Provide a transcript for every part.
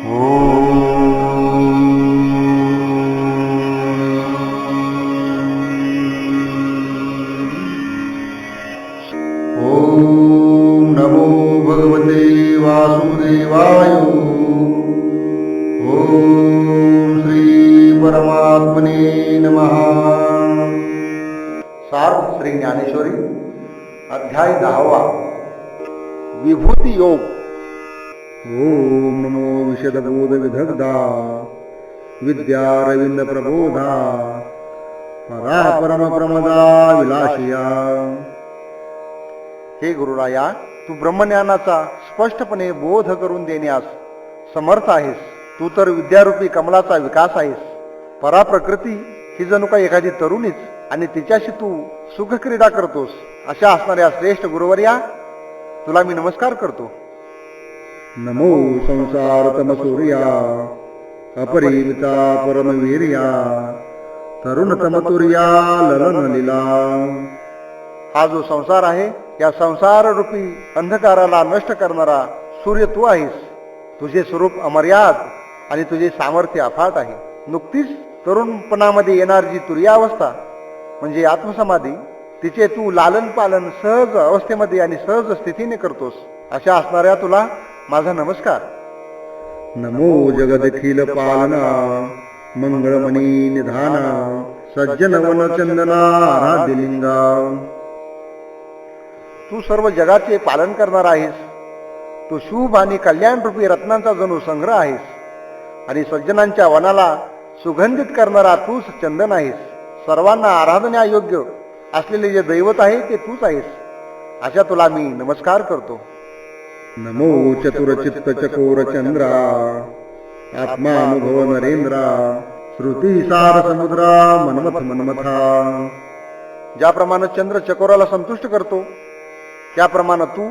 ओम नमो भगवते वासुदेवाय। ओम श्री परमात्मने नमः। सार श्री ज्ञानेश्वरी अध्याय 10 विभूती योग। ओम नमो विशदबोध विदग्धा विद्या रविंद्र प्रबोधा परा परम प्रमदा विलासिया। हे गुरुराया, तू ब्रह्मज्ञानाचा स्पष्टपणे बोध करून देण्यास समर्थ आहेस. तू तर विद्यारूपी कमलाचा विकास आहेस. पराप्रकृती ही जणू काही एखादी तरुणीच आणि तिच्याशी तू सुखक्रीडा करतोस. अशा असणाऱ्या श्रेष्ठ गुरुवर्या, तुला मी नमस्कार करतो. नमो संसार तमसूर्या अपरिमिता परमवीर्या तरुण तमतुर्या ललन लीला. हा जो संसार आहे, या संसार रूपी अंधकाराला नष्ट करणारा सूर्य तू आहेस. तुझे स्वरूप अमर्याद आणि तुझे सामर्थ्य अफाट आहे. नुकतीच तरुणपणामध्ये येणारी जी तुर्यावस्था म्हणजे आत्मसमाधी, तिचे तू लालन पालन सहज अवस्थेमध्ये आणि सहज स्थितीने करतोस. अशा असणाऱ्या तुला माझा नमस्कार. नमो जगदखिल पालना मंगळमणी निधाना सज्जन वन चंदना आराध्यलिंगा. तू सर्व जगाचे पालन करणार आहेस. तू शुभ आणि कल्याण रूपी रत्नांचा जणू संग्रह आहेस आणि सज्जनांच्या वनाला सुगंधित करणारा तूच चंदन आहेस. सर्वांना आराधण्यायोग्य असलेले जे दैवत आहे ते तूच आहेस. अशा तुला मी नमस्कार करतो. नमो चतुरचित्त चकोर चंद्रा आत्मानुभव नरेंद्रा श्रुती सार समुद्रा मनमथ मनमथा. ज्याप्रमाणे चंद्र चकोराला संतुष्ट करतो, त्याप्रमाणे तू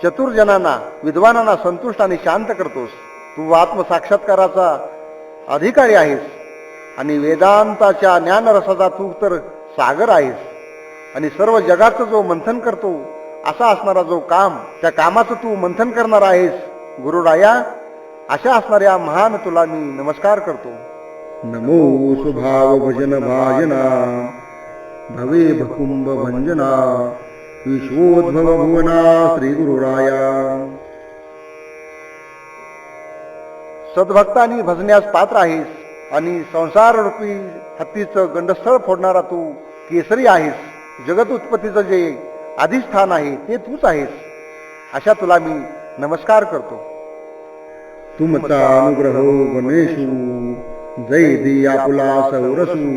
चतुर्जनांना विद्वानांना संतुष्ट आणि शांत करतोस. तू आत्मसाक्षात्काराचा अधिकारी आहेस आणि वेदांताच्या ज्ञानरसाचा तू तर सागर आहेस. आणि सर्व जगाचं जो मंथन करतो असा असणारा जो काम, त्या कामाचं तू मंथन करणार आहेस. गुरुराया, अशा असणाऱ्या महान तुला मी नमस्कार करतो. नमो सुभाव भजन भाजना भवे भकुंभ भंजना विश्वोद्भव भुवना श्री गुरुराया. सद्भक्तांनी भजण्यास पात्र आहेस आणि संसार रूपी हत्तीचं गंडस्थळ फोडणारा तू केसरी आहेस. जगत उत्पत्तीचं जे अधिष्ठान आहे ते तूच आहेस. अशा तुला मी नमस्कार करतो. तुमचा अनुग्रह गणेशू जय दी आपुला सौरसू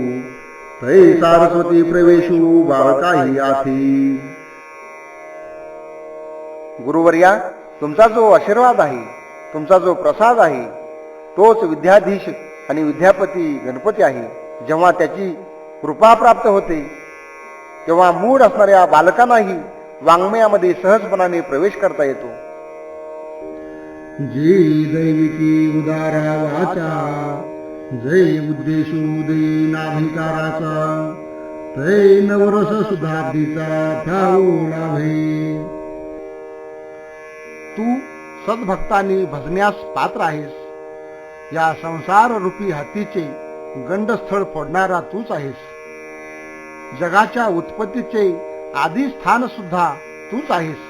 तै सारस्वती प्रवेशू बाळकाही आथी. गुरुवर्या, तुमचा जो आशीर्वाद आहे, तुमचा जो प्रसाद आहे, तोच विद्याधीश आणि विद्यापती गणपती आहे. जेव्हा त्याची कृपा प्राप्त होते, तेव्हा मूढ असणाऱ्या बालकांनाही वाङ्मयामध्ये सहजपणाने प्रवेश करता येतो. जय दैविकी उदारा वाचा जय उद्देशू उदयी नाभिकाराचा तै नवरस सुधाब्दीचा ठाऊ लाभे. तू सद्भक्तांनी भजण्यास पात्र आहेस. या संसार रूपी हत्तीचे गंडस्थळ फोडणारा तूच आहेस. जगाच्या उत्पत्तीचे आदी स्थान सुद्धा तूच आहेस.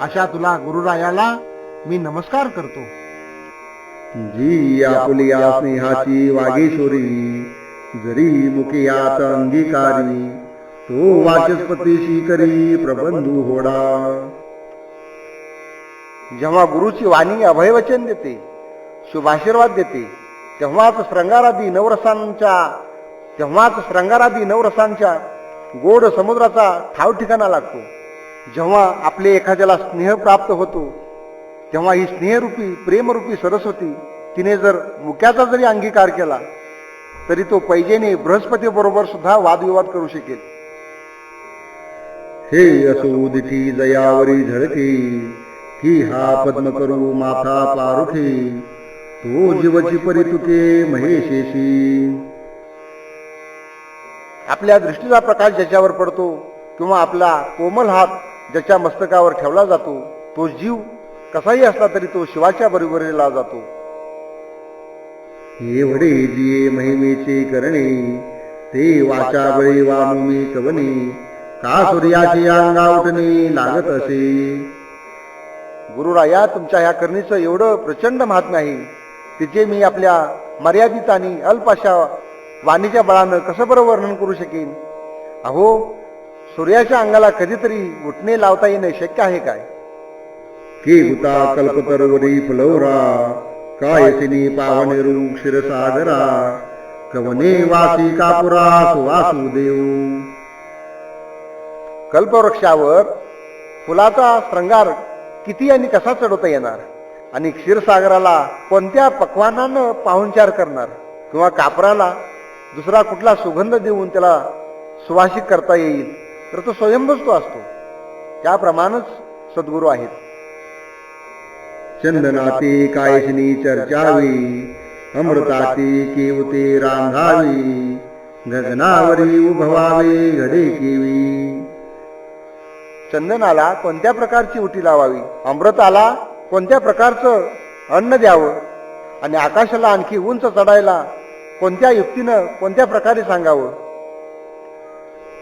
अशा तुला गुरुरायाला मी नमस्कार करतो. जी आपुलिया स्नेहाची वागेश्वरी जरी मुखियात अंगीकारी तो वाचस्पतीशी करी प्रबंधू होडा. जेव्हा गुरुची वाणी अभयवचन देते, शुभाशीर्वाद देते, तेव्हाच श्रंगारादी नवरसांच्या गोड समुद्राचा ठाव ठिकाणा लागतो. जेव्हा आपले एखाद्याला स्नेह प्राप्त होतो, तेव्हा ही स्नेहरूपी प्रेमरूपी सरस्वती तिने जर मुक्याचा जरी अंगीकार केला तरी तो पैजेने बृहस्पती बरोबर सुद्धा वादविवाद करू शकेल. हे असो दिठी जयावरी झळके की हा पद्म करू माथा पारुखे तो जीवची परितुके महेशेशी. आपल्या दृष्टीचा प्रकाश ज्याच्यावर पडतो किंवा आपला कोमल हात ज्याच्या मस्तकावर ठेवला जातो, तो जीव कसाही असला तरी तो शिवाच्या बरोबरीला जातो. एवढे जिये महिमेचे करणे, ते वाचा बळी वामू मी कवने, का सूर्याची अंगा उठणे लागत असे. गुरुराया, तुमच्या ह्या करणीचं एवढं प्रचंड महात्म्य आहे, तिचे मी आपल्या मर्यादित आणि अल्पाशा वाणीच्या बळानं कसं बरं वर्णन करू शकेन. अहो, सूर्याच्या अंगाला कधीतरी उठणे लावता येणे शक्य आहे काय. के हुता कल्पतरुवरी फुलवरा, कायसिनी पावने रूप क्षीरसागरा, कवने वासी कापुरा सुवासुदेव. कल्पवृक्षावर फुलाचा श्रंगार किती आणि कसा चढवता येणार, आणि क्षीरसागराला कोणत्या पक्वानानं पाहुणचार करणार, किंवा कापराला दुसरा कुठला सुगंध देऊन त्याला सुवासिक करता येईल, तर तो स्वयंभूच तो असतो. त्याप्रमाणेच सद्गुरू आहेत. चंदनाते कायशिनी चर्चावी, अमृताते केवते रांधावी, गगनावरी उभवावे घडे केवी. चंदनाला कोणत्या प्रकारची उटी लावावी, अमृताला कोणत्या प्रकारचं अन्न द्यावं, आणि आकाशाला आणखी उंच चढायला कोणत्या युक्तीनं कोणत्या प्रकारे सांगावं.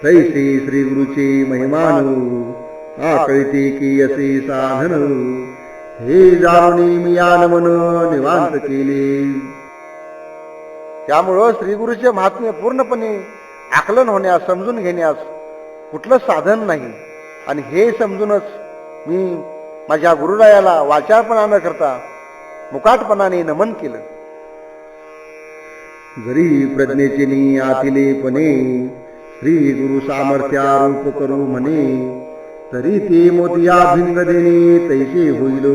तैसे श्री गुरुचे महिमानू, आकळिते की असे साधन, हे जाणून मी यान मन निवांत केले. त्यामुळं श्री गुरुचे महात्म्य पूर्णपणे आकलन होण्यास, समजून घेण्यास कुठलं साधन नाही. आणि हे समजूनच मी माझ्या गुरुरायाला वाचारपणा न करता मुकाटपणाने नमन केलं. जरी प्रज्ञेचे आतिलेपणे, श्री गुरु सामर्थ्यारूप करू म्हणे, तरी ते मोतिया भिंग देणे तैसे होईल.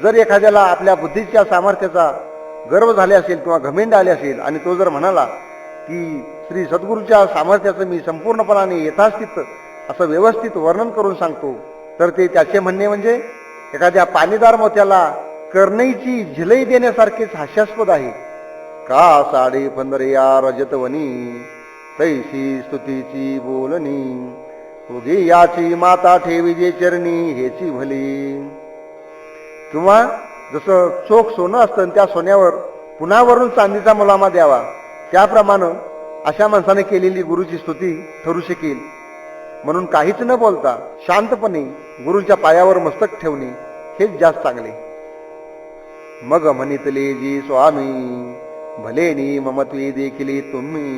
जर एखाद्याला आपल्या बुद्धीच्या सामर्थ्याचा गर्व झाले असेल किंवा घमेंड आले असेल, आणि तो जर म्हणाला की श्री सद्गुरूच्या सामर्थ्याचं मी संपूर्णपणाने यथास्थित असं व्यवस्थित वर्णन करून सांगतो, तर ते त्याचे म्हणणे म्हणजे एखाद्या पाणीदार मोत्याला कर्णईची झिलई देण्यासारखेच हास्यास्पद आहे. का साडे पंधरया रजतवनी, तैसी स्तुतीची बोलणी, उगे याची माता ठेवी जे चरणी हेची भली. किंवा जसं चोख सोनं असतं, त्या सोन्यावर पुन्हा वरून चांदीचा मुलामा द्यावा, त्याप्रमाणे अशा माणसाने केलेली गुरुची स्तुती ठरू शकेल. म्हणून काहीच न बोलता शांतपणे गुरुच्या पायावर मस्तक ठेवणे हेच जास्त चांगले. मग म्हणितले जी स्वामी, भलेनी ममत्वी देखिले तुम्ही,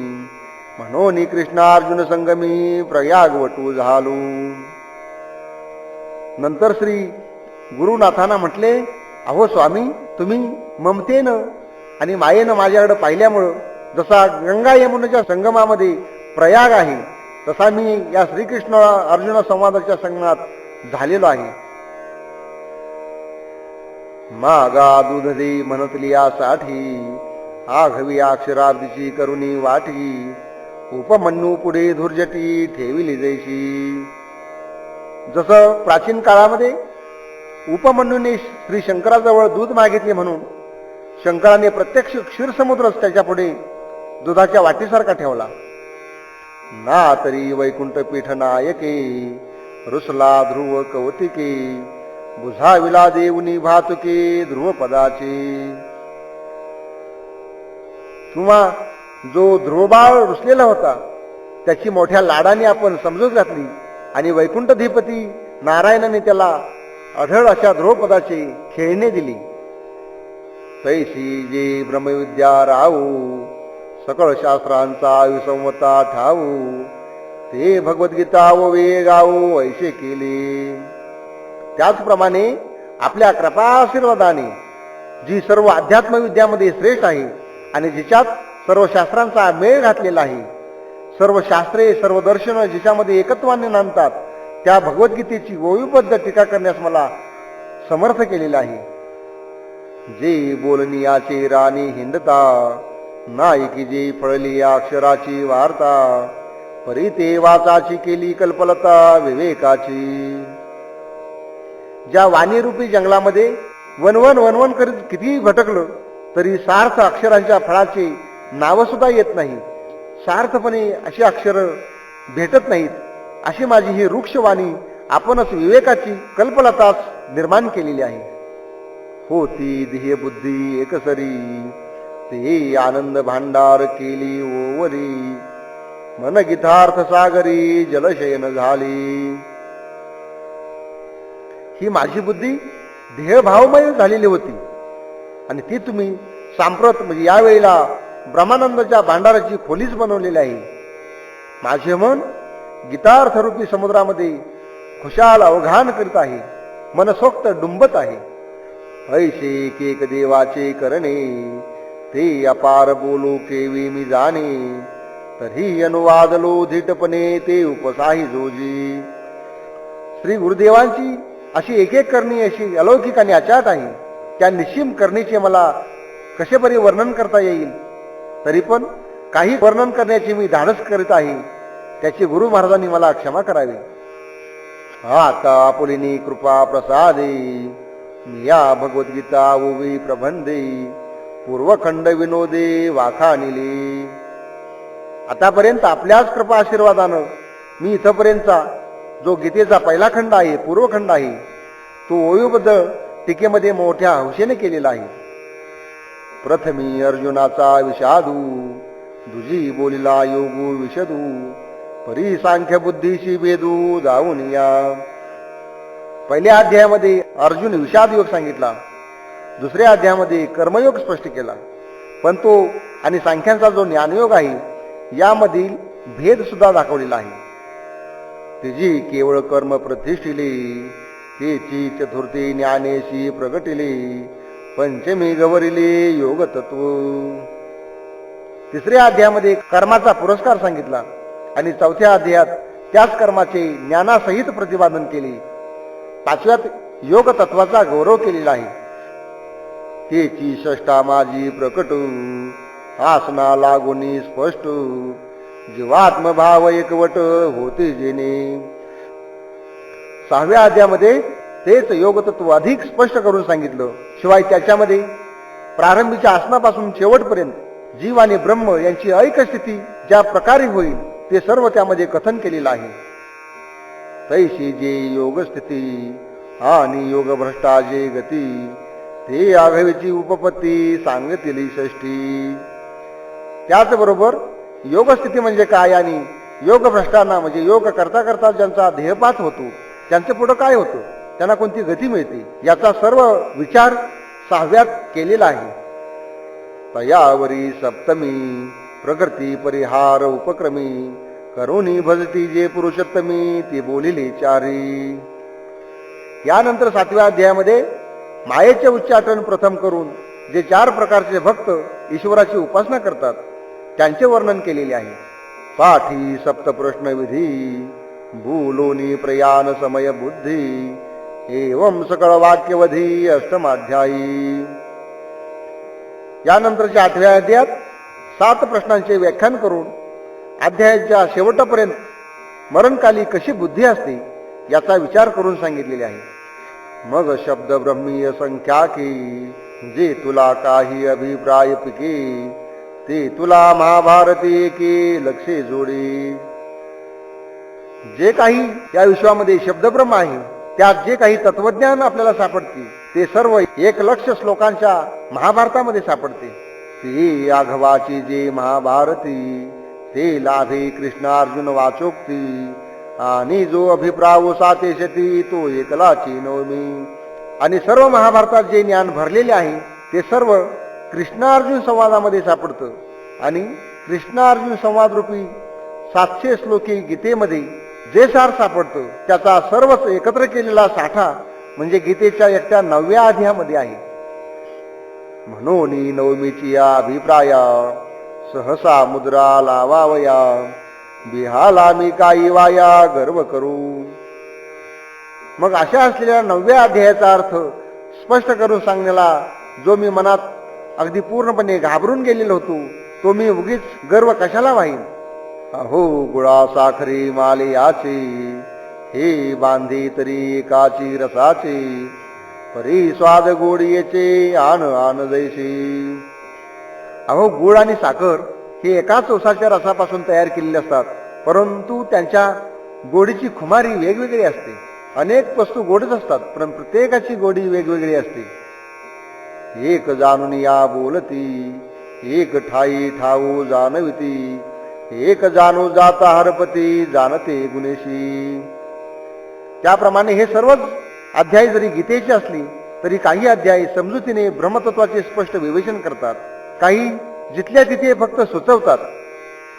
म्हणून कृष्णार्जुन संगमी प्रयाग वटू झालो. नंतर श्री गुरुनाथांना म्हटले, अहो स्वामी, तुम्ही ममतेनं आणि मायेनं माझ्याकडे पाहिल्यामुळं जसा गंगा यमुनेच्या संगमामध्ये प्रयाग आहे, तसा मी या श्रीकृष्ण अर्जुन संवादाच्या संगमात झालेलो आहे. मागा दूध दे म्हणतली यासाठी, आघवी अक्षराब्दीची करुणी वाटी, उपमन्यू पुढे धुर्जटी ठेविली जैशी. जसं प्राचीन काळामध्ये उपमन्यूने श्री शंकराजवळ दूध मागितले, म्हणून शंकराने प्रत्यक्ष क्षीरसमुद्रच त्याच्या पुढे दुधाच्या वाटीसारखा ठेवला. ना तरी वैकुंठ पीठ नायके, रुसला ध्रुव कौतिके, बुझाविला देऊनी भातुके ध्रुवपदाचे. किंवा जो ध्रुवबाळ रुसलेला होता, त्याची मोठ्या लाडाने आपण समजूत घातली, आणि वैकुंठधिपती नारायणाने त्याला अढळ अशा ध्रुवपदाची खेळणे दिली. तैसी जे ब्रह्मविद्या राहू, सकळ शास्त्रांचा विसंवता ठाऊ, ते भगवद्गीता व वेगाऊ ऐसे केले. त्याचप्रमाणे आपल्या कृपाशीर्वादाने जी सर्व अध्यात्म विद्यामध्ये श्रेष्ठ आहे, आणि जिच्यात सर्व शास्त्रांचा मेळ घातलेला आहे, सर्व शास्त्रे सर्व दर्शन जिच्यामध्ये एकत्वाने नांदतात, त्या भगवद्गीतेची ओवीबद्ध टीका करण्यास मला समर्थ केलेलं आहे. जे बोलणी याचे राणी हिंदता, नायकी जे फळली अक्षराची वार्ता, परी ते वाचाची केली कल्पलता विवेकाची. ज्या वाणीरूपी जंगलामध्ये वनवन वनवन करीत कितीही भटकलं तरी सार्थ अक्षरांच्या फळाचे नाव सुद्धा येत नाही, सार्थपणे अशी अक्षर भेटत नाहीत, अशी माझी ही वृक्षवाणी आपणच विवेकाची कल्पलताच निर्माण केलेली आहे. होती ध्येय बुद्धी एकसरी, ते आनंद भांडार केली ओवरी, मन गीतार्थ सागरी जलशयन झाली. ही माझी बुद्धी ध्येयभावमय झालेली होती आणि ती तुम्ही सांप्रत म्हणजे यावेळेला ब्रह्मानंदाच्या भांडाराची खोलीच बनवलेली आहे. माझे मन गीतार्थरूपी समुद्रामध्ये खुशाल अवघान करीत आहे, मनसोक्त डुंबत आहे. ऐसे एक देवाचे करणे, ते अपार बोलू केवी मी जाणे, तरी अनुवादलो धीटपणे ते उपसाही जोजी. श्री गुरुदेवांची अशी एक एक करणी अशी अलौकिक आणि अचाट आहे. त्या निश्चिम करणीचे मला कसे बरे वर्णन करता येईल, तरी पण काही वर्णन करण्याचे मी धाडस करीत आहे. त्याची गुरु महाराजांनी मला क्षमा करावी. आता आपुलिनी कृपा प्रसादे, या भगवद्गीता ओवी प्रबंधे, पूर्वखंड विनोदे वाखानिले. आतापर्यंत आपल्याच कृपा आशीर्वादानं मी इथपर्यंतचा जो गीतेचा पहिला खंड आहे, पूर्वखंड आहे, तो ओवीबद्दल टीकेमध्ये मोठ्या हौशेने केलेला आहे. प्रथमी अर्जुनाचा विषादू, दुजी बोलिला योगू विषदू, परी सांख्य बुद्धीशी भेदू जाऊन या. पहिल्या अध्यायामध्ये अर्जुन विषाद योग सांगितला, दुसऱ्या अध्यायामध्ये कर्मयोग स्पष्ट केला. पण तो आणि सांख्यांचा जो ज्ञानयोग आहे यामधील भेद सुद्धा दाखवलेला आहे. तिची केवळ कर्म प्रतिष्ठिले, तेची चतुर्थी ज्ञानेशी प्रगटिले, पंचमी गवरिले योग तत्व. तिसऱ्या अध्यायामध्ये कर्माचा पुरस्कार सांगितला आणि चौथ्या अध्यायात त्याच कर्माचे ज्ञानासहित प्रतिपादन केले. पाचव्यात योग तत्वाचा गौरव केलेला आहे. तेची षष्ठा माझी प्रकट, आसना लागोनी स्पष्ट, जीवात्मभाव एकवट होते जेणे. सहाव्या अध्यायामध्ये तेच योग तत्व अधिक स्पष्ट करून सांगितलं. शिवाय त्याच्यामध्ये प्रारंभीच्या आसनापासून शेवटपर्यंत जीव आणि ब्रह्म यांची ऐक्य स्थिती ज्या प्रकारे होईल ते सर्व त्यामध्ये कथन केलेलं आहे. तैशी जे योग स्थिती आणि योग भ्रष्टा जे गती, ते आघवेची उपपत्ती सांगतील षष्ठी. त्याचबरोबर योग स्थिती म्हणजे काय आणि योग भ्रष्टांना म्हणजे योग करता करता ज्यांचा ध्येयपात होतो, त्यांचे पुढे काय होतं, त्यांना कोणती गती मिळते, याचा सर्व विचार सहाव्यात केलेला आहे. तयावरी सप्तमी प्रकृती परिहार उपक्रमी, करुणी भजती जे पुरुषोत्तमी, ते बोलिले चारी. यानंतर सातव्या अध्यायामध्ये मायेचे उच्चाटन प्रथम करून जे चार प्रकारचे भक्त ईश्वराची उपासना करतात त्यांचे वर्णन केलेले आहे. पाठी सप्त प्रश्न विधी, भूलोनी प्रयाण समय बुद्धी, एवं सकळ वाक्यवधी अष्टमाध्यायी. यानंतरच्या आठव्या अध्यायात 7 प्रश्नांचे व्याख्यान करून अध्यायाच्या शेवटापर्यंत मरणकाली कशी बुद्धी असते याचा विचार करून सांगितलेले आहे. मग शब्द ब्रह्मीय संख्याकी, जे तुला काही अभिप्राय पिके, ते तुला महाभारती के लक्षे जोडे. जे काही या विश्वामध्ये शब्दब्रह्म आहे, त्यात जे काही तत्वज्ञान आपल्याला सापडते ते सर्व 1,00,000 श्लोकांच्या महाभारतामध्ये सापडते. ते आघवाची जे महाभारती, ते लाभे कृष्णार्जुन वाचोक्ती, आणि जो अभिप्राव सातेशती, तो एकलाची नवमी. आणि सर्व महाभारतात जे ज्ञान भरलेले आहे ते सर्व कृष्णार्जुन संवादामध्ये सापडतं. आणि कृष्णार्जुन संवाद रूपी 700 श्लोकी गीतेमध्ये जे सार सापडतं त्याचा सर्वच एकत्र केलेला साठा म्हणजे गीतेच्या एकट्या 9व्या अध्यायामध्ये आहे. म्हणून नवमीची या अभिप्राया, सहसा मुद्रा लावावया, बिहाला मी काही वाया गर्व करू. मग अशा असलेल्या 9व्या अध्यायाचा अर्थ स्पष्ट करून सांगण्याला जो मी मनात अगदी पूर्णपणे घाबरून गेलेलो होतो, तो मी उगीच गर्व कशाला वाहीन. अहो गुळा साखरे माले याचे, हे बांधे तरी एकाची रसाचे, परी स्वाद गोडीचे आन आन जैसे. अहो गुळ आणि साखर हे एकाच उसाच्या रसापासून तयार केलेले असतात, परंतु त्यांच्या गोडीची खुमारी वेगवेगळी असते. अनेक वस्तू गोडच असतात, पण प्रत्येकाची गोडी वेगवेगळी असते. एक जाणून या बोलती, एक ठाई ठाऊ जाणविती, एक जाणू जाता हरपती, जाणते गुणेशी. त्याप्रमाणे हे सर्वच अध्याय जरी गीतेचे असली तरी काही अध्याय समजुतीने ब्रह्मतत्वाचे स्पष्ट विवेचन करतात, काही जिथल्या तिथे फक्त सुचवतात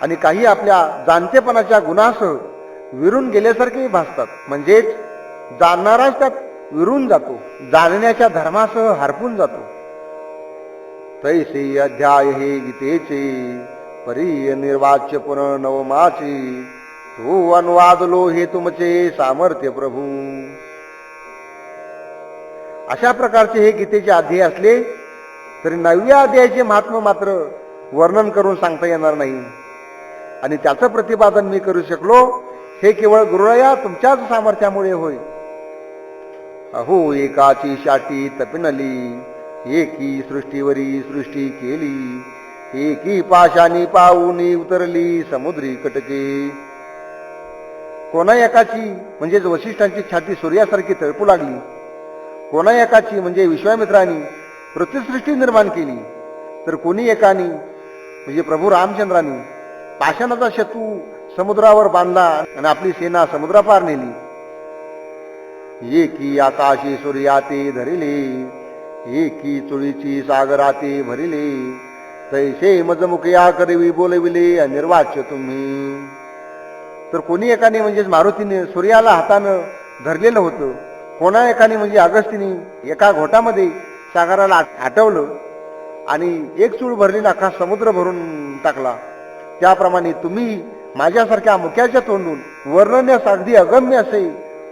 आणि काही आपल्या जाणतेपणाच्या गुणासह विरून गेल्यासारखे भासतात. म्हणजेच जाणणाराच त्यात विरून जातो, जाणण्याच्या धर्मासह हरपून जातो. तैसे अध्याय हे गीतेचे, परी निर्वाच्य पुनर्नवमाची, तो अनुवादलो हे तुमचे सामर्थ्य प्रभू. अशा प्रकारचे हे गीतेचे अध्याय असले तरी 9व्या अध्यायाचे महात्म्य मात्र वर्णन करून सांगता येणार नाही. आणि त्याचं प्रतिपादन मी करू शकलो हे केवळ गुरुराया तुमच्याच सामर्थ्यामुळे होय. अहो एकाची शाटी तपिनली, एकी सृष्टीवरी सृष्टी केली, एकी पाशानी पाऊनी उतरली समुद्री कटके. कोणा एकाची म्हणजेच वशिष्ठांची छाती सूर्यासारखी तळपू लागली, कोणा एकाची म्हणजे विश्वामित्रांनी पृथ्वीसृष्टी निर्माण केली, तर कोणी एकानी म्हणजे प्रभू रामचंद्रांनी पाषाणाचा शत्रू समुद्रावर बांधला आणि आपली सेना समुद्रापार नेली. एकी आकाशी सूर्याते धरिले, एकी चुळीची सागराते भरिले, तैसे मजमुखया करवी बोलविले अनिर्वाच्य तुम्ही. तर कोणी एकाने म्हणजेच मारुतीने सूर्याला हातानं धरलेलं होतं, कोणा एकाने म्हणजे अगस्तीने एका घोटामध्ये सागराला आटवलं आणि एक चूळ भरलेला अख्खा समुद्र भरून टाकला. त्याप्रमाणे तुम्ही माझ्यासारख्या मुक्याच्या तोंडून वर्णण्यास अगदी अगम्य असे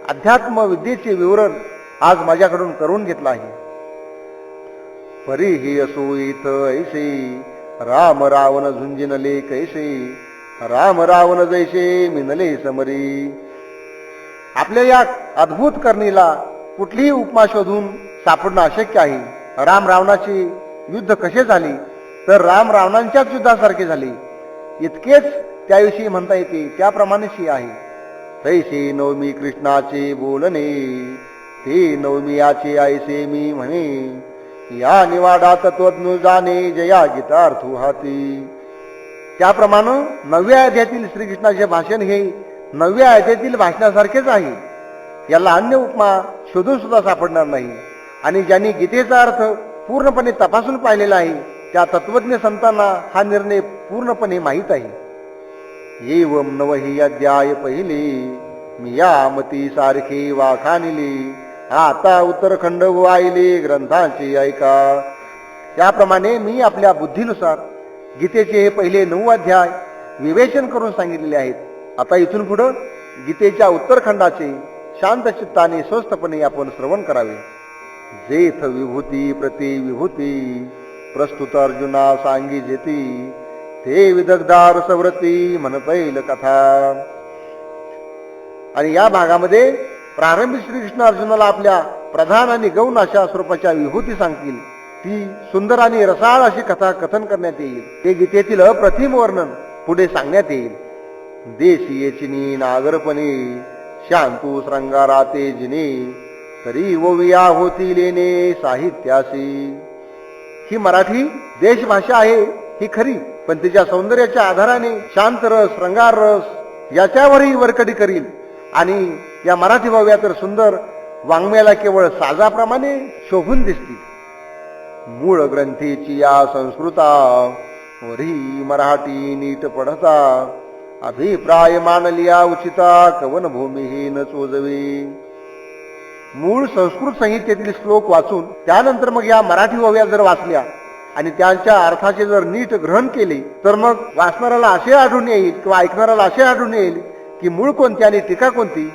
अध्यात्म विद्येचे विवरण आज माझ्याकडून करून घेतलं आहे. परी ही असो इथं ऐसे, राम रावण झुंजिनले कैसे, राम रावण जैसे मिनले समरी. आपल्या या अद्भुत करणीला कुठलीही उपमा शोधून सापडणं अशक्य आहे. राम रावणाचे युद्ध कसे झाले, तर राम रावणांच्याच युद्धासारखे झाले इतकेच त्याविषयी म्हणता येते, त्याप्रमाणेच ही आहे. तैसे नवमी कृष्णाचे बोलणे, ते नवमी याचे ऐसे मी म्हणे, या निवाडा तत्वज्ञ जाणे जया गीतार्थू हाती. त्याप्रमाणे 9व्या अध्यायातील श्रीकृष्णाचे भाषण हे 9व्या अध्यायातील भाषणासारखेच आहे. याला अन्य उपमा शोधून सुद्धा सापडणार नाही. आणि ज्यांनी गीतेचा अर्थ पूर्णपणे तपासून पाहिलेला आहे त्या तत्वज्ञ संतांना हा निर्णय पूर्णपणे माहीत आहे. एवं नवही अध्याय पहिले, मी या मती सारखे वाखानिले, आता उत्तरखंड वाहिले ग्रंथांचे ऐका. त्याप्रमाणे मी आपल्या बुद्धीनुसार गीतेचे हे पहिले 9 अध्याय विवेचन करून सांगितलेले आहेत. आता इथून पुढे गीतेच्या उत्तरखंडाचे शांत चित्ताने स्वस्थपणे आपण श्रवण करावे. जेथ विभूती प्रति विभूती, प्रस्तुत अर्जुना सांगी जेती, ते विदग्धार सव्रती म्हण पैल कथा. आणि या भागामध्ये प्रारंभी श्रीकृष्ण अर्जुनाला आपल्या प्रधान आणि गौण अशा स्वरूपाच्या विभूती सांगतील. ती सुंदर आणि रसाळ अशी कथा कथन करण्यात येईल. ते गीतेतील अप्रतिम वर्णन पुढे सांगण्यात येईल. देशी चिनी नागरपणे, शांतू श्रंगाराते जिने, तरी ओविया होती लेणे साहित्यासी. ही मराठी देशभाषा आहे ही खरी, पण तिच्या सौंदर्याच्या आधाराने शांत रस, श्रंगार रस याच्यावरही वरकडी करील. आणि या मराठी भव्या तर सुंदर वाङ्मयाला केवळ साजाप्रमाणे शोभून दिसतील. मूळ ग्रंथीची या संस्कृता, वरी मराठी नीट पढता, अभिप्राय मानलिया उचिता, कवन भूमी न चोजवे. मूळ संस्कृत संहितेतील श्लोक वाचून त्यानंतर मग या मराठी ओव्या जर वाचल्या आणि त्यांच्या अर्थाचे जर नीट ग्रहण केले तर मग वाचणाऱ्याला असे आढळून येईल किंवा ऐकणाऱ्याला असे आढळून येईल की मूळ कोणती आणि टीका कोणती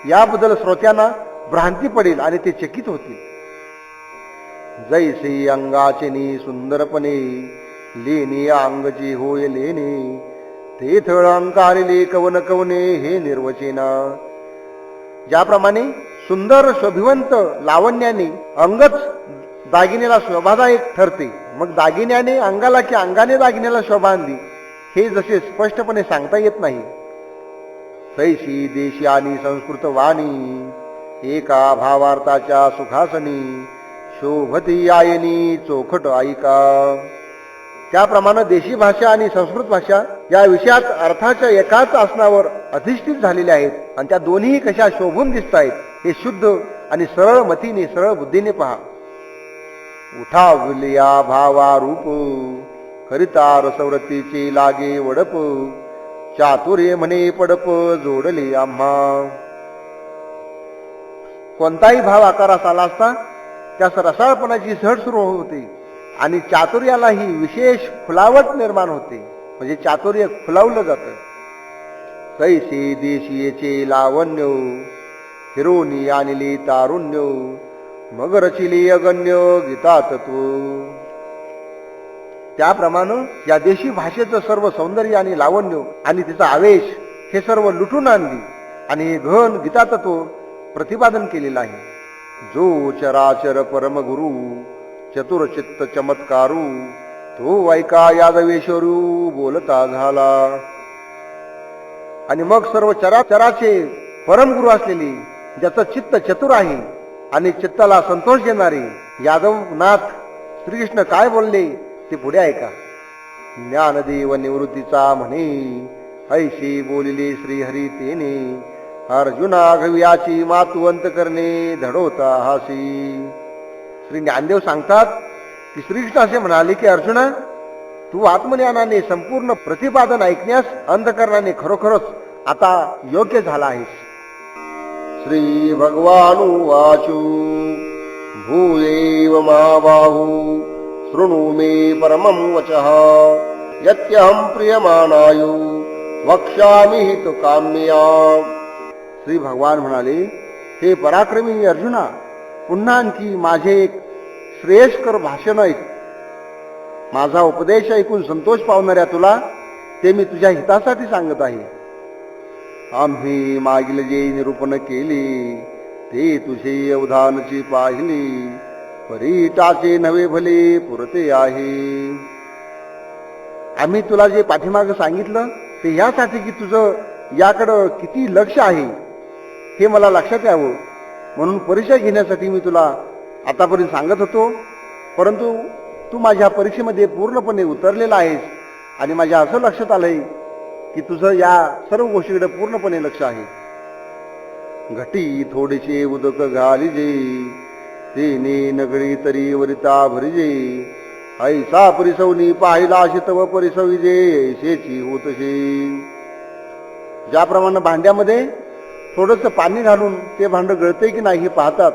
याबद्दल श्रोत्यांना भ्रांती पडेल आणि ते चकित होतील. जैसे अंगाचे सुंदरपणे, लेणी अंगची होय लेणे, ते थळ अंकारिले कवन कवने हे निर्वचेना. ज्याप्रमाणे सुंदर शोभिवंत लावण्याने अंगच दागिन्याला शोभादायक ठरते, मग दागिन्याने अंगाला की अंगाने दागिन्याला शोभा आणली हे जसे स्पष्टपणे सांगता येत नाही, तैशी देशी आणि संस्कृत वाणी एका भावार्थाच्या सुखासनी, शोभती आयनी चोखट ऐका. त्याप्रमाणे देशी भाषा आणि संस्कृत भाषा या विषयात अर्थाच्या एकाच आसनावर अधिष्ठित झालेल्या आहेत आणि त्या दोन्ही कशा शोभून दिसत आहेत हे शुद्ध आणि सरळ मतीने सरळ बुद्धीने पहा. उठावलिया भावा रूप करिता रसवृत्तीचे लागे वडप. चातुर्य म्हणे पडप जोडले आम्हा. कोणताही भाव आकारास आला असता त्यास रसाळपणाची झड सुरू होते आणि चातुर्यालाही विशेष खुलावट निर्माण होते. म्हणजे चातुर्य खुलावलं जातं. तैसे देशीयेचे लावण्य हिरोनी आणली तारुण्य मग रचिली अगण्य गीता तत्व. त्याप्रमाणे या देशी भाषेचं सर्व सौंदर्य आणि लावण्य आणि तिचा आवेश हे सर्व लुटून आणली आणि हे घन गीता तत्व प्रतिपादन केलेलं आहे. जो चराचर परमगुरु चतुरचित्त चमत्कारू तो ऐका यादवेश्वरू बोलता झाला. आणि मग सर्व चराचराचे परमगुरु असलेले ज्याचं चित्त चतुर आहे आणि चित्ताला संतोष देणारे यादवनाथ श्रीकृष्ण काय बोलले ते पुढे ऐका. ज्ञानदेव निवृत्तीचा म्हणे ऐशी बोलिले श्रीहरी तेने. अर्जुना घव्याची मातुवंत करणे धडवता हासी. श्री ज्ञानदेव सांगतात की श्रीकृष्ण असे म्हणाले की अर्जुना तू आत्मज्ञानाने संपूर्ण प्रतिपादन ऐकण्यास अंधकरणाने खरोखरच आता योग्य झाला आहेस. श्री भगवानु वाचू भूयेव महाबाहू शृणु मे परमं वचः यत्यहं प्रियमाणायु वक्ष्यामि हित काम्या. श्री भगवान म्हणाले हे पराक्रमी अर्जुना पुन्हा आणखी माझे एक श्रेयस्कर भाषण ऐक. माझा उपदेश ऐकून संतोष पावणाऱ्या तुला ते मी तुझ्या हितासाठी सांगत आहे. आम्ही मागील जे निरूपण केले ते तुझे अवधानची पाहिली परीटाचे नवे भले पुरते आहे. आम्ही तुला जे पाठीमाग सांगितलं ते यासाठी की तुझं याकडं किती लक्ष आहे हे मला लक्षात यावं म्हणून परिचय घेण्यासाठी मी तुला आतापर्यंत सांगत होतो. परंतु तू माझ्या परीक्षेमध्ये पूर्णपणे उतरलेला आहेस आणि माझ्या असं लक्षात आलंय की तुझं या सर्व गोष्टीकडे पूर्णपणे लक्ष आहे. घटी थोडेसे उदक घालिजे तेने नगरी तरी वरिता भरिजे. ऐसा परिसवनी पाहिला तव परिसविजे ऐसेची होतसे. ज्याप्रमाणे भांड्यामध्ये थोडंसं पाणी घालून ते भांड गळते की नाही हे पाहतात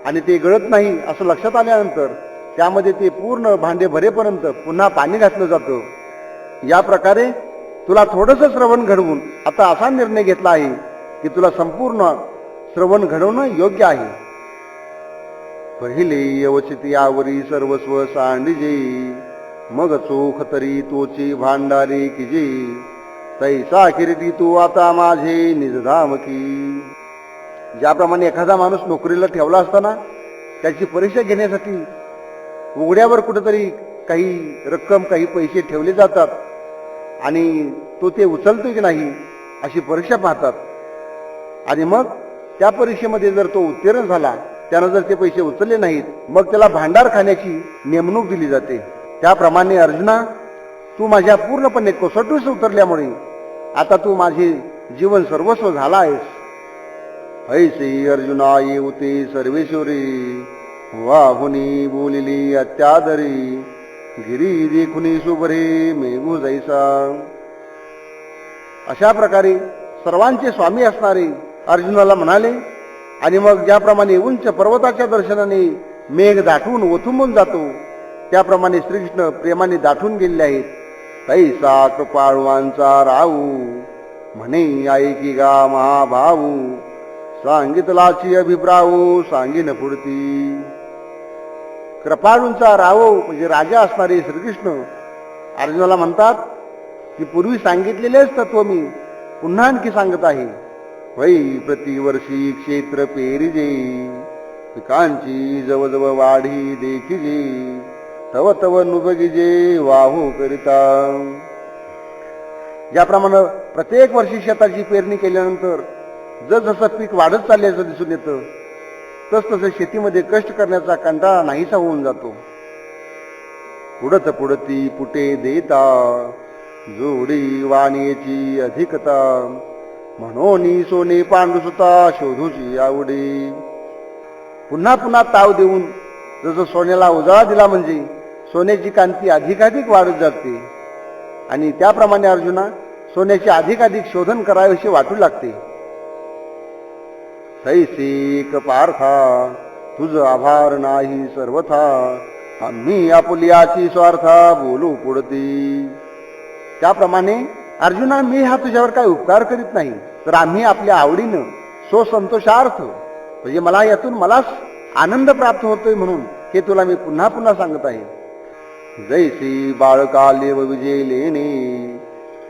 आणि ते गळत नाही असं लक्षात आल्यानंतर त्यामध्ये ते पूर्ण भांडे भरेपर्यंत पुन्हा पाणी घातलं जातं. या प्रकारे तुला थोडंसं श्रवण घडवून आता असा निर्णय घेतला आहे की तुला संपूर्ण श्रवण घडवणं योग्य आहे. पहिले यवचित यावरी सर्वस्व सांडिजे मग चोख तरी तोची भांडारे किजे. तैसा किरीटी तू आता माझे निजधाम की. ज्याप्रमाणे एखादा माणूस नोकरीला ठेवला असताना त्याची परीक्षा घेण्यासाठी उघड्यावर कुठेतरी काही रक्कम काही पैसे ठेवले जातात आणि तो ते उचलतो की नाही अशी परीक्षा पाहतात आणि मग त्या परीक्षेमध्ये जर तो उत्तीर्ण झाला त्यानं जर ते पैसे उचलले नाहीत मग त्याला भांडार खाण्याची नेमणूक दिली जाते. त्याप्रमाणे अर्जुना तू माझ्या पूर्णपणे कसोटीस उतरल्यामुळे आता तू माझे जीवन सर्वस्व झाला आहेस. ऐसे अर्जुना येऊते सर्वेश्वरी वाहुनी बोलिली अत्यादरी गिरी देखुनी सुभरे मेघू जैसा. अशा प्रकारे सर्वांचे स्वामी असणारे अर्जुनाला म्हणाले आणि मग ज्याप्रमाणे उंच पर्वताच्या दर्शनाने मेघ दाटून ओथुंबून जातो त्याप्रमाणे श्रीकृष्ण प्रेमाने दाटून गेलेले आहेत. तैसा कृपाळवांचा राहू म्हणे ऐकी गा महाभाऊ सांगितलाची अभिप्राऊ सांगीन पुढती. कृपाळूंचा रावो म्हणजे राजा असणारे श्रीकृष्ण अर्जुनाला म्हणतात की पूर्वी सांगितलेलेच तत्व मी पुन्हा आणखी सांगत आहे. वै प्रतिवर्षी क्षेत्र पेरिजे पिकांची जवळजवळ वाढी देखिजे तव तव नुबगिजे वाहू करिता. ज्याप्रमाणे प्रत्येक वर्षी शेताची पेरणी केल्यानंतर जसजसं पीक वाढत चालल्याचं दिसून येतं तसतसे शेतीमध्ये कष्ट करण्याचा कंटाळा नाहीसा होऊन जातो. पुढत पुढती पुटे देता जोडी वाणीची अधिकता, म्हणून सोने पांडुसुता शोधूची आवडी. पुन्हा पुन्हा ताव देऊन जसं सोन्याला उजाळा दिला म्हणजे सोन्याची कांती अधिकाधिक वाढत जाते आणि त्याप्रमाणे अर्जुना सोन्याचे अधिकाधिक शोधन करावेसे वाटू लागते. तैसेक पार्था तुझ आभार नाही सर्वथा, आम्ही आपुलियाची स्वार्था बोलू पुढती. त्याप्रमाणे अर्जुना मी हा तुझ्यावर काही उपकार करीत नाही, तर आम्ही आपल्या आवडीनं स्वसंतोषार्थ म्हणजे मला यातून मलाच आनंद प्राप्त होतोय म्हणून हे तुला मी पुन्हा पुन्हा सांगत आहे. जैसी बाळकाले विजय लेणे,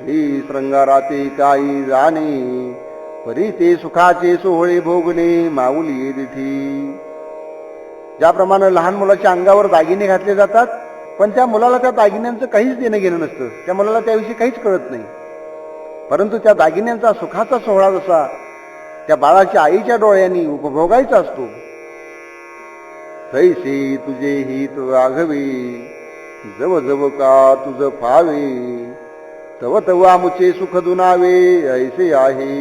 ही श्रंगाराते काही जाणे, परी ते सुखाचे सोहळे भोगणे माऊली दिठी. ज्याप्रमाणे लहान मुलाच्या अंगावर दागिने घातले जातात, पण त्या मुलाला त्या दागिन्यांचं काहीच देणं घेणं नसतं, त्या मुलाला त्याविषयी काहीच कळत नाही. परंतु त्या दागिन्यांचा सुखाचा सोहळा जसा त्या बाळाच्या आईच्या डोळ्यांनी उपभोगायचा असतो, तैसे तुझे हित वाघवे, जव जव का तुझ फावे, तव तव आमुचे सुख दुनावे ऐसे आहे.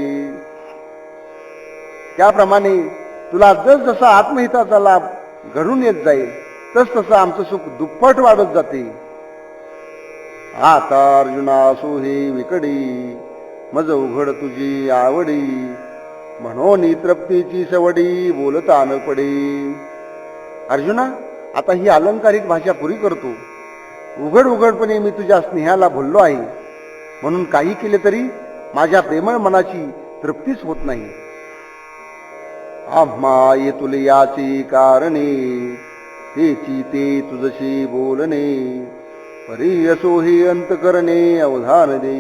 त्याप्रमाणे तुला जस जसा आत्महिताचा लाभ घडून येत जाईल तस तसं आमचं सुख दुप्पट वाढत जाते. आता अर्जुना असो हे विकडी, मज उघड तुझी आवडी, म्हणून तृप्तीची सवडी बोलता न पडे. अर्जुना आता ही अलंकारिक भाषा पुरी करतो. उघड उघडपणे मी तुझ्या स्नेहाला भुललो आहे, म्हणून काही केले तरी माझ्या प्रेमळ मनाची तृप्तीच होत नाही. आम्हा येतुले याची कारणे, तेची ते तुझशी बोलणे, परी असो हे अंत करणे अवधान दे.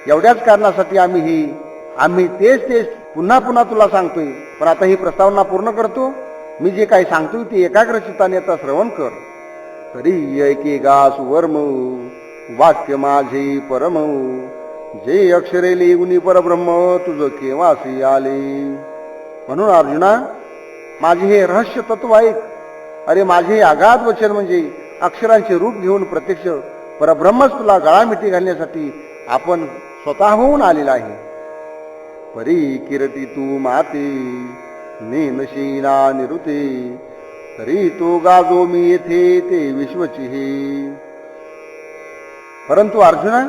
एवढ्याच कारणासाठी आम्ही तेच पुन्हा पुन्हा तुला सांगतोय. पण आता ही प्रस्तावना पूर्ण करतो. मी जे काही सांगतोय ते एकाग्र चित्ताने आता श्रवण कर. तरी ऐके गा सुवर्म, वाक्य माझे परम, जे अक्षरे लिहुनी परब्रह्म तुझ केव्हासी आले. म्हणून अर्जुना माझे हे रहस्य तत्व ऐक. अरे माझे अगाध वचन म्हणजे अक्षरांचे रूप घेऊन प्रत्यक्ष परब्रह्मच तुला गळामिठी घालण्यासाठी आपण स्वतःहून आलेला आहे. परी किरती तू माते, नेनशीना निरुते, तरी तो गाजो मी येथे ते विश्वची हे. परंतु अर्जुना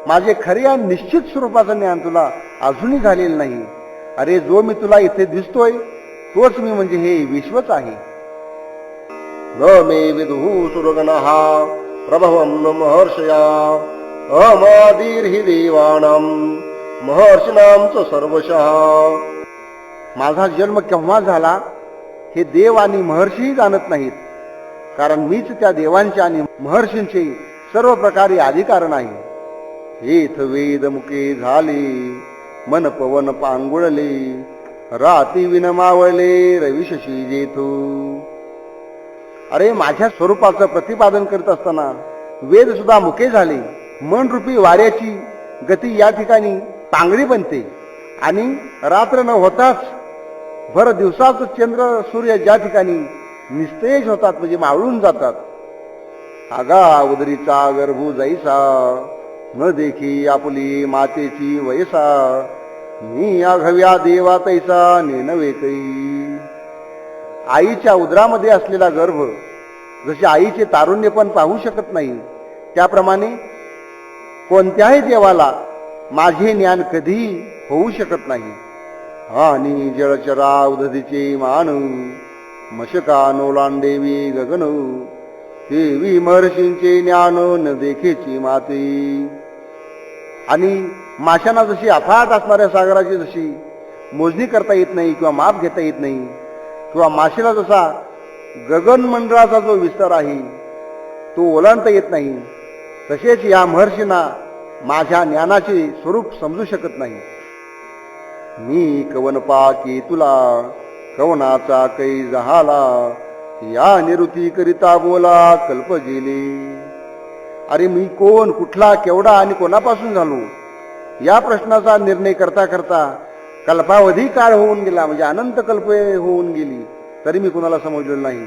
माझे खरे आणि निश्चित स्वरूपाचं ज्ञान तुला अजूनही झालेलं नाही. अरे जो मी तुला इथे दिसतोय तोच मी म्हणजे हे विश्वच आहे. न मे विदुः सुरगणः प्रभवं न महर्षया, अमादिर्हि देवानां महर्षीणां च सर्वशः. माझा जन्म केव्हा झाला हे देव आणि महर्षी जाणत नाहीत, कारण मीच त्या देवांचे आणि महर्षींचे सर्व प्रकारे अधिकारण आहे. हेथ वेद मुके झाले, मन पवन पांगुळले, राती विन मावळले रविशशी जेथू. अरे माझ्या स्वरूपाचं प्रतिपादन करत असताना वेद सुद्धा मुके झाले, मन रूपी वाऱ्याची गती या ठिकाणी पांगळी बनते आणि रात्र न होताच भर दिवसाच चंद्र सूर्य ज्या ठिकाणी निस्तेज होतात म्हणजे मावळून जातात. आगा उदरीचा गर्भू जैसा, न देखी आपली मातेची वयसा, मी आघव्या देवा तैसा नेनवे कै. आईच्या उदरामध्ये असलेला गर्भ जसे आईचे तारुण्य पण पाहू शकत नाही, त्याप्रमाणे कोणत्याही देवाला माझे ज्ञान कधीही होऊ शकत नाही. आणि जळचरा उदधीचे मान, मशका नोलांडेवी गगन, देवी महर्षींचे ज्ञान न देखेची माते. आणि माशांना जशी अफाट असणाऱ्या सागराची जशी मोजणी करता येत नाही किंवा माप घेता येत नाही, किंवा माशीला जसा गगन मंडळाचा जो विस्तार आहे तो ओलांडता येत नाही, तसेच या महर्षींना माझ्या ज्ञानाचे स्वरूप समजू शकत नाही. मी कवन पाकी तुला, कवनाचा कै जहाला, या निवृत्ती करिता बोला कल्प गेले. अरे मी कोण, कुठला, केवढा आणि कोणापासून झालो या प्रश्नाचा निर्णय करता करता कल्पावधी काळ होऊन गेला, म्हणजे अनंत कल्प होऊन गेली, तरी मी कुणाला समजलेलं नाही.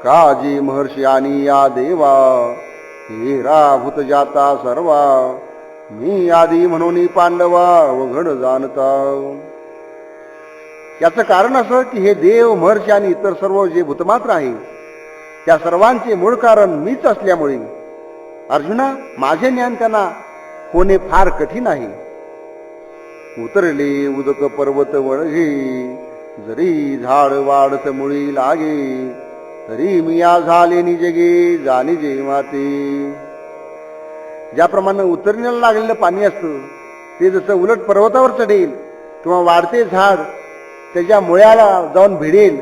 काजी महर्षी आणि या देवा, हे राभूत जाता सर्वा, मी आदी म्हणून पांडवा वघड जाणता. याचं कारण असं की हे देव, महर्षी आणि इतर सर्व जे भूतमात्र आहे, त्या सर्वांचे मूळ कारण मीच असल्यामुळे अर्जुना, माझे ज्ञान त्यांना होणे फार कठीण आहे. उतरले उदक पर्वत वळगे, जरी झाड वाढत मुळी लागे, तरी मिया झाले निजगे जाणीजे माते. ज्याप्रमाणे उतरण्याला लागलेलं पाणी असतं, ते जसं उलट पर्वतावर चढेल किंवा वाढते झाड त्याच्या मुळ्याला जाऊन भिडेल,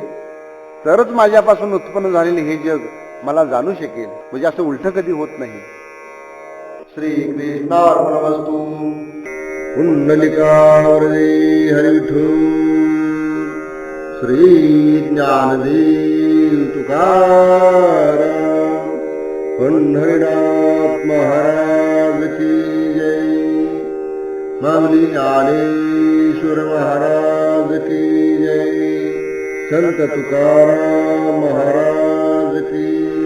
तरच माझ्यापासून उत्पन्न झालेले हे जग मला जाणू शकेल. म्हणजे असं उलट कधी होत नाही. श्री कृष्णार्पणमस्तु. कुंडलिकावरदे हरिविठ्ठल. श्री ज्ञानदेव तुकाराम. पंढरीनाथ महाराज की जय. माऊली ज्ञानेश्वर महाराज की जय. संत तुकाराम महाराज की